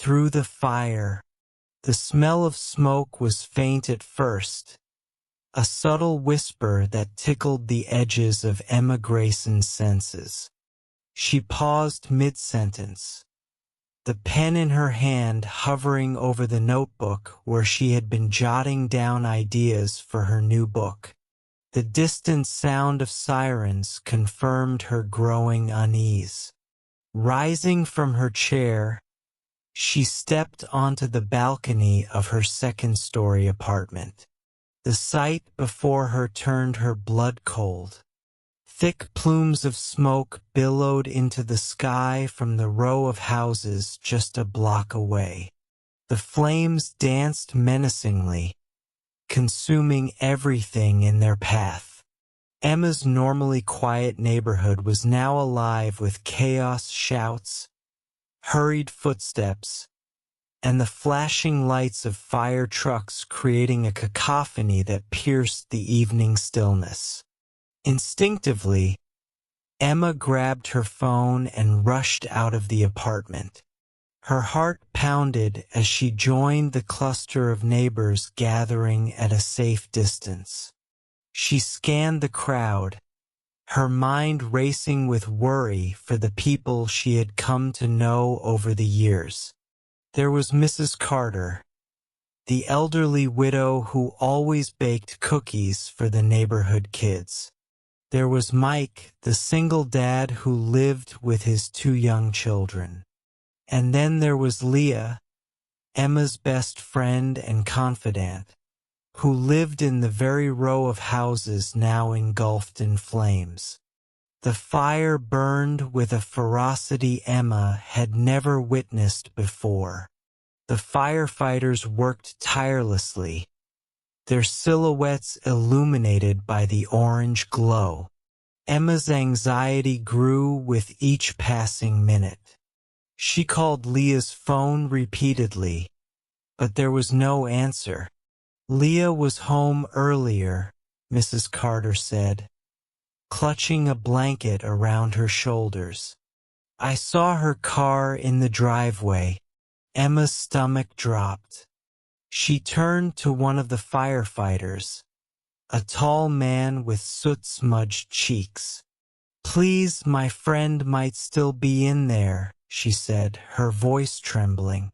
through the fire. The smell of smoke was faint at first, a subtle whisper that tickled the edges of Emma Grayson's senses. She paused mid-sentence, the pen in her hand hovering over the notebook where she had been jotting down ideas for her new book. The distant sound of sirens confirmed her growing unease. Rising from her chair, she stepped onto the balcony of her second-story apartment. The sight before her turned her blood cold. Thick plumes of smoke billowed into the sky from the row of houses just a block away. The flames danced menacingly, consuming everything in their path. Emma's normally quiet neighborhood was now alive with chaos, shouts, hurried footsteps, and the flashing lights of fire trucks creating a cacophony that pierced the evening stillness. Instinctively, Emma grabbed her phone and rushed out of the apartment. Her heart pounded as she joined the cluster of neighbors gathering at a safe distance. She scanned the crowd, her mind racing with worry for the people she had come to know over the years. There was Mrs. Carter, the elderly widow who always baked cookies for the neighborhood kids. There was Mike, the single dad who lived with his 2 young children. And then there was Leah, Emma's best friend and confidant, who lived in the very row of houses now engulfed in flames. The fire burned with a ferocity Emma had never witnessed before. The firefighters worked tirelessly, their silhouettes illuminated by the orange glow. Emma's anxiety grew with each passing minute. She called Leah's phone repeatedly, but there was no answer. Leah was home earlier, Mrs. Carter said, clutching a blanket around her shoulders. I saw her car in the driveway. Emma's stomach dropped. She turned to one of the firefighters, a tall man with soot-smudged cheeks. Please, my friend might still be in there, she said, her voice trembling.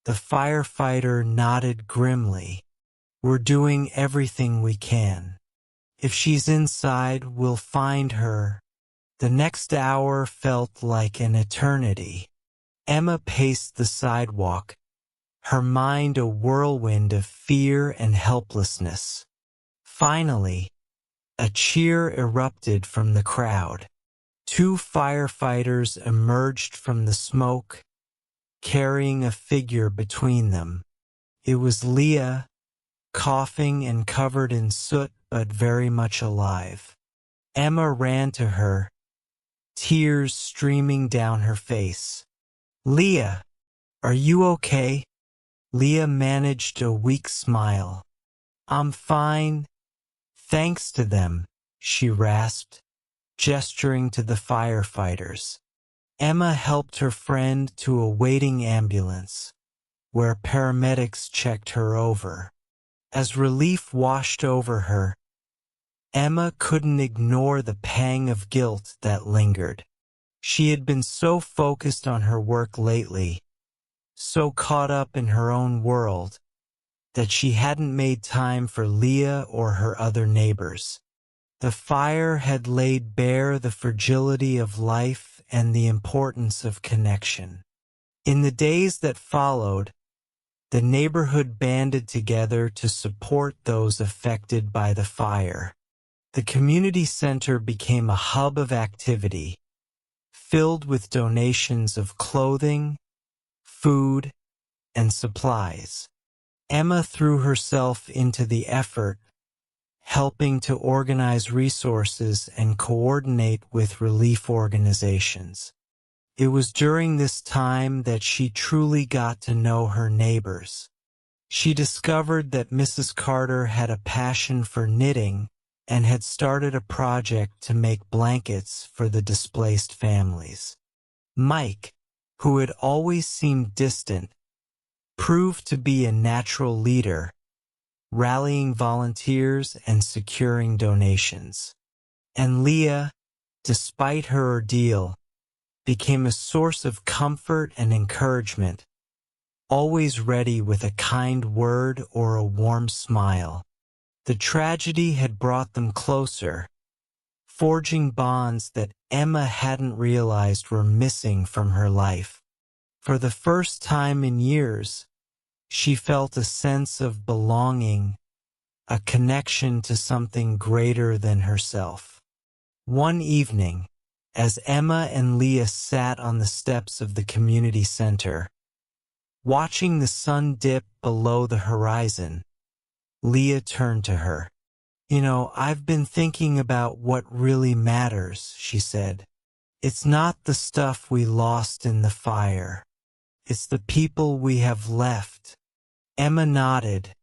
The firefighter nodded grimly. We're doing everything we can. If she's inside, we'll find her. The next hour felt like an eternity. Emma paced the sidewalk, her mind a whirlwind of fear and helplessness. Finally, a cheer erupted from the crowd. 2 firefighters emerged from the smoke, carrying a figure between them. It was Leah, coughing and covered in soot but very much alive. Emma ran to her, tears streaming down her face. Leah, are you okay? Leah managed a weak smile. I'm fine, thanks to them, she rasped, gesturing to the firefighters. Emma helped her friend to a waiting ambulance, where paramedics checked her over. As relief washed over her, Emma couldn't ignore the pang of guilt that lingered. She had been so focused on her work lately, so caught up in her own world, that she hadn't made time for Leah or her other neighbors. The fire had laid bare the fragility of life and the importance of connection. In the days that followed, the neighborhood banded together to support those affected by the fire. The community center became a hub of activity, filled with donations of clothing, food, and supplies. Emma threw herself into the effort, helping to organize resources and coordinate with relief organizations. It was during this time that she truly got to know her neighbors. She discovered that Mrs. Carter had a passion for knitting and had started a project to make blankets for the displaced families. Mike, who had always seemed distant, proved to be a natural leader, rallying volunteers and securing donations. And Leah, despite her ordeal, became a source of comfort and encouragement, always ready with a kind word or a warm smile. The tragedy had brought them closer, forging bonds that Emma hadn't realized were missing from her life. For the first time in years, she felt a sense of belonging, a connection to something greater than herself. One evening, as Emma and Leah sat on the steps of the community center, watching the sun dip below the horizon, Leah turned to her. I've been thinking about what really matters, she said. It's not the stuff we lost in the fire. It's the people we have left. Emma nodded,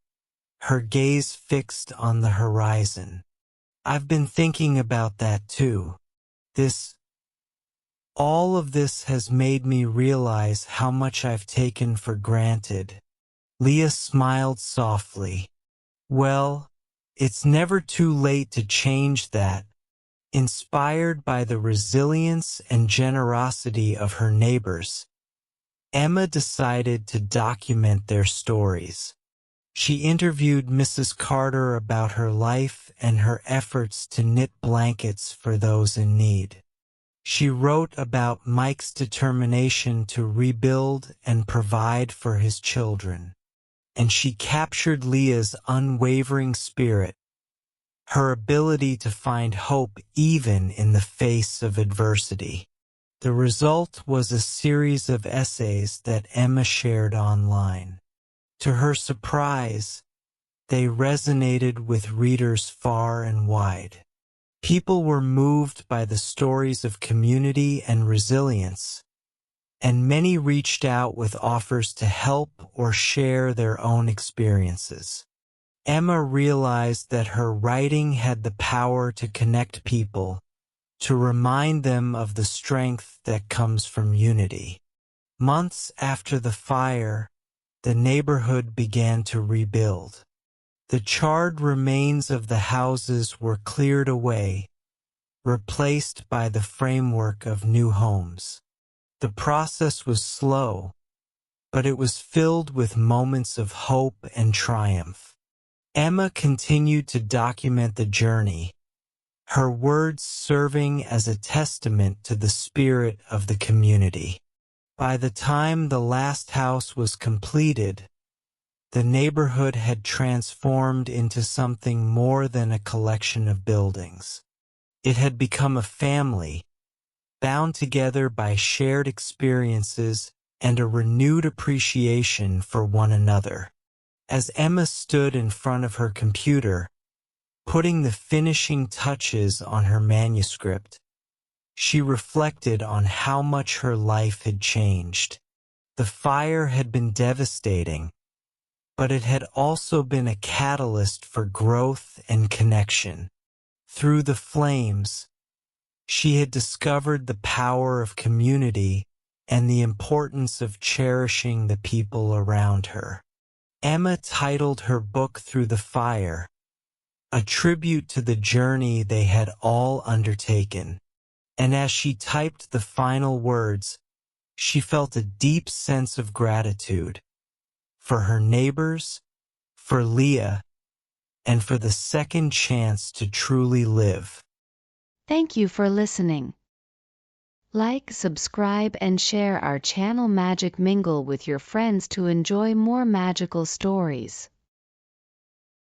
her gaze fixed on the horizon. I've been thinking about that too. All of this has made me realize how much I've taken for granted. Leah smiled softly. Well, it's never too late to change that. Inspired by the resilience and generosity of her neighbors, Emma decided to document their stories. She interviewed Mrs. Carter about her life and her efforts to knit blankets for those in need. She wrote about Mike's determination to rebuild and provide for his children. And she captured Leah's unwavering spirit, her ability to find hope even in the face of adversity. The result was a series of essays that Emma shared online. To her surprise, they resonated with readers far and wide. People were moved by the stories of community and resilience, and many reached out with offers to help or share their own experiences. Emma realized that her writing had the power to connect people, to remind them of the strength that comes from unity. Months after the fire, the neighborhood began to rebuild. The charred remains of the houses were cleared away, replaced by the framework of new homes. The process was slow, but it was filled with moments of hope and triumph. Emma continued to document the journey, her words serving as a testament to the spirit of the community. By the time the last house was completed, the neighborhood had transformed into something more than a collection of buildings. It had become a family, bound together by shared experiences and a renewed appreciation for one another. As Emma stood in front of her computer, putting the finishing touches on her manuscript, she reflected on how much her life had changed. The fire had been devastating, but it had also been a catalyst for growth and connection. Through the flames, she had discovered the power of community and the importance of cherishing the people around her. Emma titled her book Through the Fire, a tribute to the journey they had all undertaken. And as she typed the final words, she felt a deep sense of gratitude for her neighbors, for Leah, and for the second chance to truly live. Thank you for listening. Like, subscribe, and share our channel Magic Mingle with your friends to enjoy more magical stories.